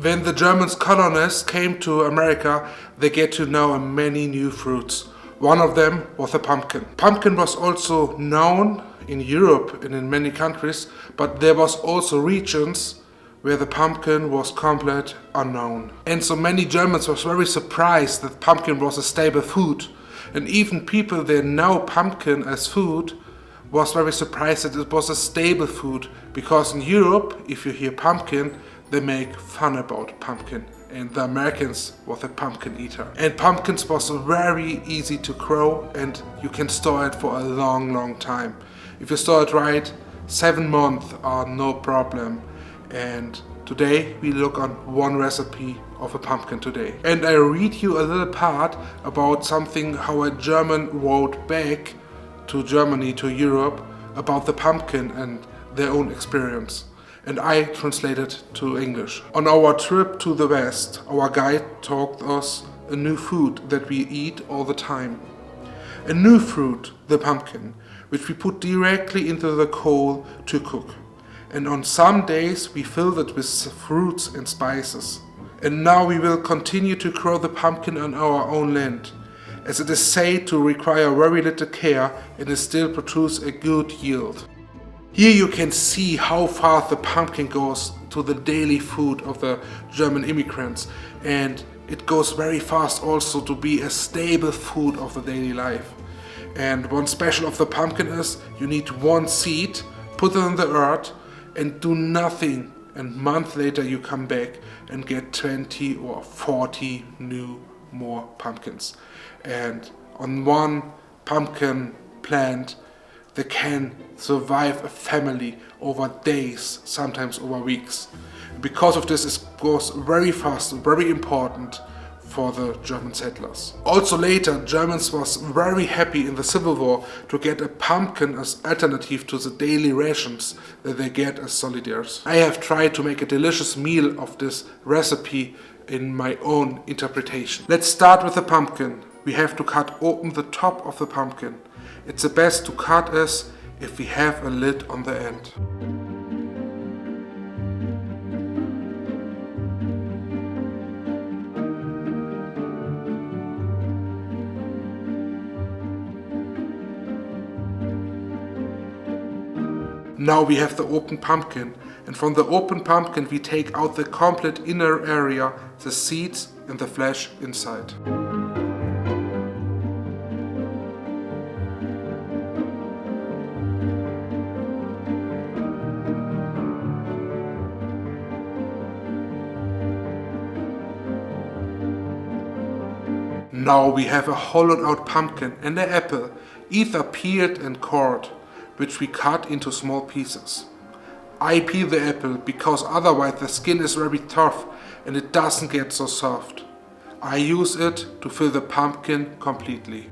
When the German colonists came to America, they get to know many new fruits. One of them was the pumpkin. Pumpkin was also known in Europe and in many countries, but there was also regions where the pumpkin was complete unknown. And so many Germans was very surprised that pumpkin was a stable food. And even people that know pumpkin as food was very surprised that it was a stable food, because in Europe, if you hear pumpkin, they make fun about pumpkin. And the Americans was a pumpkin eater. And pumpkins was very easy to grow, and you can store it for a long time. If you store it right, 7 months are no problem. And today we look on one recipe of a pumpkin today. And I read you a little part about something how a German wrote back to Germany, to Europe, about the pumpkin and their own experience. And I translated to English. On our trip to the West, our guide taught us a new food that we eat all the time. A new fruit, the pumpkin, which we put directly into the coal to cook. And on some days we filled it with fruits and spices. And now we will continue to grow the pumpkin on our own land, as it is said to require very little care and it still produce a good yield. Here you can see how far the pumpkin goes to the daily food of the German immigrants, and it goes very fast also to be a stable food of the daily life. And one special of the pumpkin is you need one seed, put it in the earth and do nothing, and a month later you come back and get 20 or 40 new more pumpkins. And on one pumpkin plant they can survive a family over days, sometimes over weeks. Because of this, it goes very fast, very important for the German settlers. Also later, Germans was very happy in the Civil War to get a pumpkin as alternative to the daily rations that they get as soldiers. I have tried to make a delicious meal of this recipe in my own interpretation. Let's start with the pumpkin. We have to cut open the top of the pumpkin. It's the best to cut as if we have a lid on the end. Now we have the open pumpkin, and from the open pumpkin we take out the complete inner area, the seeds and the flesh inside. Now we have a hollowed out pumpkin and an apple, either peeled and cored, which we cut into small pieces. I peel the apple because otherwise the skin is very tough and it doesn't get so soft. I use it to fill the pumpkin completely.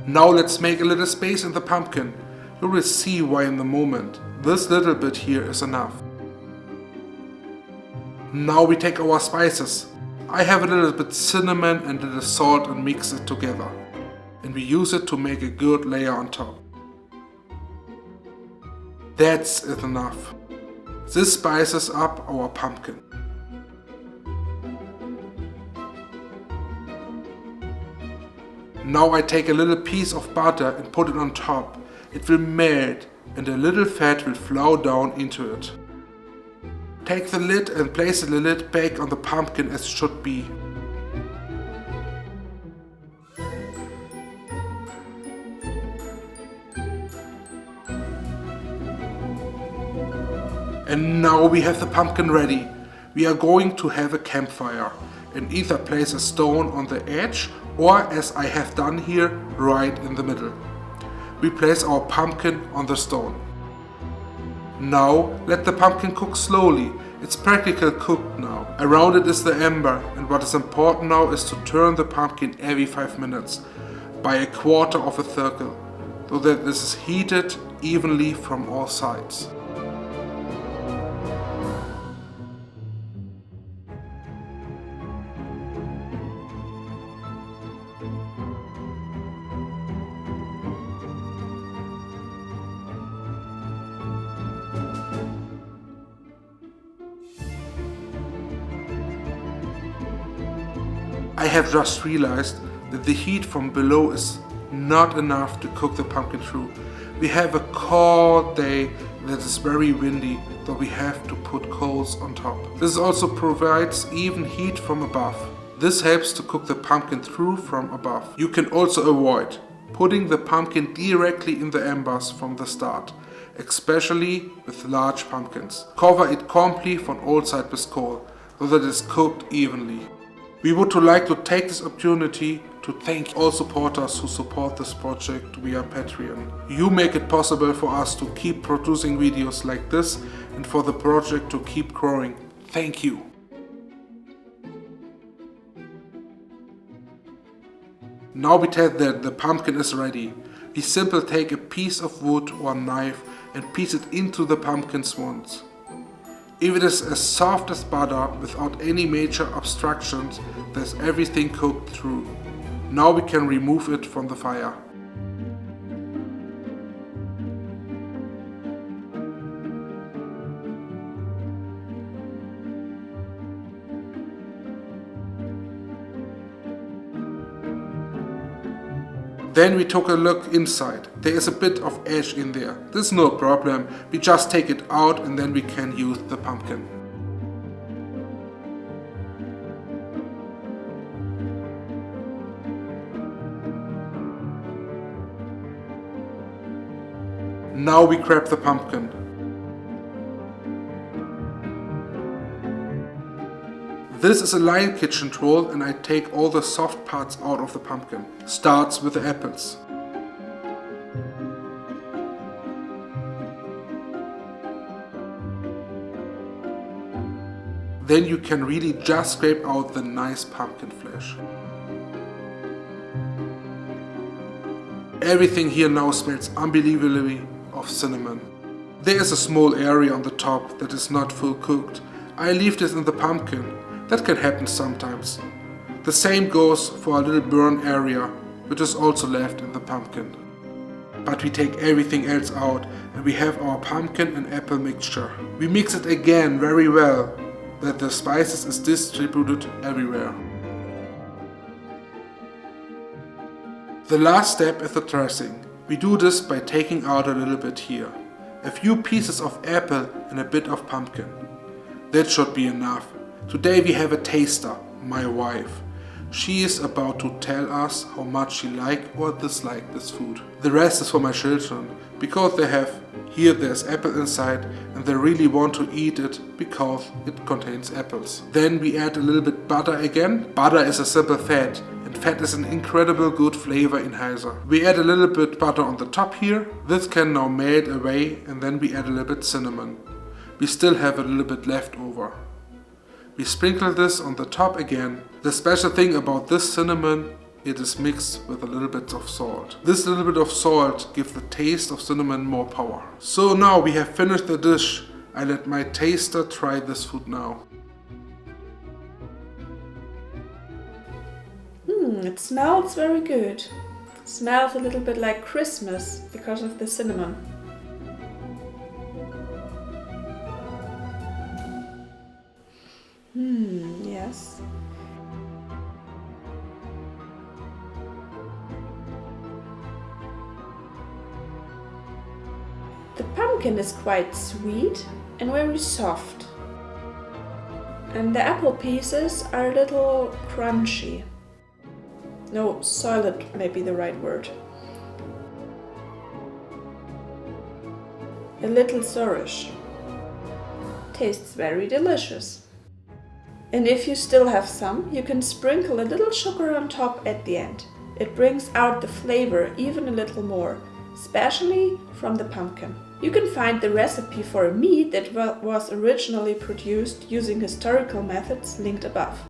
Now let's make a little space in the pumpkin. You will see why in the moment. This little bit here is enough. Now we take our spices. I have a little bit cinnamon and a little salt and mix it together. And we use it to make a good layer on top. That's it enough. This spices up our pumpkin. Now I take a little piece of butter and put it on top. It will melt and a little fat will flow down into it. Take the lid and place the lid back on the pumpkin as it should be. And now we have the pumpkin ready. We are going to have a campfire and either place a stone on the edge or, as I have done here, right in the middle. We place our pumpkin on the stone. Now let the pumpkin cook slowly. It's practically cooked now. Around it is the ember, and what is important now is to turn the pumpkin every 5 minutes by a quarter of a circle, so that this is heated evenly from all sides. I have just realized that the heat from below is not enough to cook the pumpkin through. We have a cold day that is very windy, so we have to put coals on top. This also provides even heat from above. This helps to cook the pumpkin through from above. You can also avoid putting the pumpkin directly in the embers from the start, especially with large pumpkins. Cover it completely from all sides with coal, so that it is cooked evenly. We would like to take this opportunity to thank all supporters who support this project via Patreon. You make it possible for us to keep producing videos like this and for the project to keep growing. Thank you. Now we tell that the pumpkin is ready. We simply take a piece of wood or knife and piece it into the pumpkin's once. If it is as soft as butter without any major obstructions, there's everything cooked through. Now we can remove it from the fire. Then we took a look inside. There is a bit of ash in there. This is no problem. We just take it out and then we can use the pumpkin. Now we grab the pumpkin. This is a lion kitchen tool and I take all the soft parts out of the pumpkin. Starts with the apples. Then you can really just scrape out the nice pumpkin flesh. Everything here now smells unbelievably of cinnamon. There is a small area on the top that is not full cooked. I leave this in the pumpkin. That can happen sometimes. The same goes for a little burn area, which is also left in the pumpkin. But we take everything else out and we have our pumpkin and apple mixture. We mix it again very well, that the spices is distributed everywhere. The last step is the dressing. We do this by taking out a little bit here. A few pieces of apple and a bit of pumpkin. That should be enough. Today we have a taster, my wife. She is about to tell us how much she like or dislike this food. The rest is for my children, because there's apple inside and they really want to eat it because it contains apples. Then we add a little bit butter again. Butter is a simple fat and fat is an incredible good flavor enhancer. We add a little bit butter on the top here. This can now melt away and then we add a little bit cinnamon. We still have a little bit left over. We sprinkle this on the top again. The special thing about this cinnamon, it is mixed with a little bit of salt. This little bit of salt gives the taste of cinnamon more power. So now we have finished the dish. I let my taster try this food now. It smells very good. It smells a little bit like Christmas because of the cinnamon. Yes. The pumpkin is quite sweet and very soft. And the apple pieces are a little crunchy. No, solid may be the right word. A little sourish. tastes very delicious. And if you still have some, you can sprinkle a little sugar on top at the end. It brings out the flavor even a little more, especially from the pumpkin. You can find the recipe for a meat that was originally produced using historical methods linked above.